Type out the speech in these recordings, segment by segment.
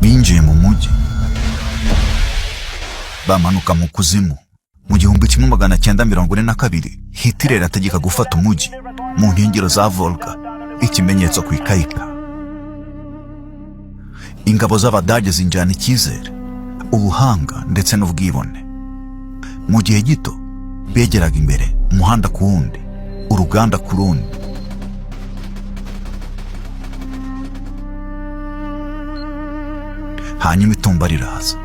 binjiye mu mujyi bamanuka mu kuzimu. Mu 1942 Hitler ategeka gufata umujyi mu nkengero za Volga, ikimenyetso ku ikarita. Ingabo z'Abadage zinjyana icyizere, ubuhanga ndetse n'ubwibone. Mu gihe gito begeraga imbere, umuhanda ku wundi, uruganda ku rundi. Hanyuma itumba riraza,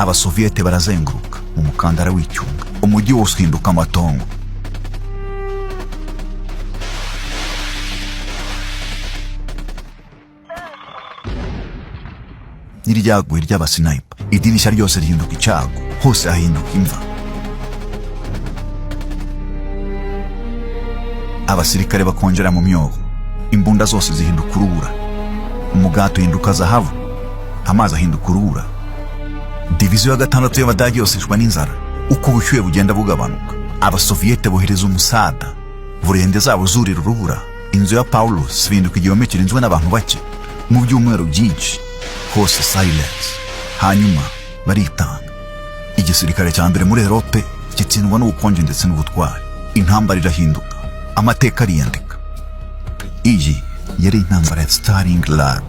Abasoviyete barazenguruka mu mukandara w'icyunga, umujyi wose uhinduka amatongo. N'iryaguye ry'abasniper, idirishya ryose rihinduka icyago, hose hahinduka imva. Abasirikare bakongera mu myobo, imbunda zose zihinduka urubura, umugati uhinduka zahabu, amazi ahinduka urubura. Diviziyo ya 6 y'Abadage yose ishwa n'inzara. Uko ubushyuhe bugenda bugabanuka, Abasoviyete bohereza umusada, burende zabo zurira urubura. Inzu ya Paulus binduka igihome kirinzwe n'abantu bake. Mu byumweru byinshi hose silence. Hanyuma baritanga. Igisirikare cya mbere muri Europe gitsindwa n'ubukonje ndetse n'ubutwari. Intambara irahinduka, amateka ariyandika. Iyi yari intambara ya Stalingrad.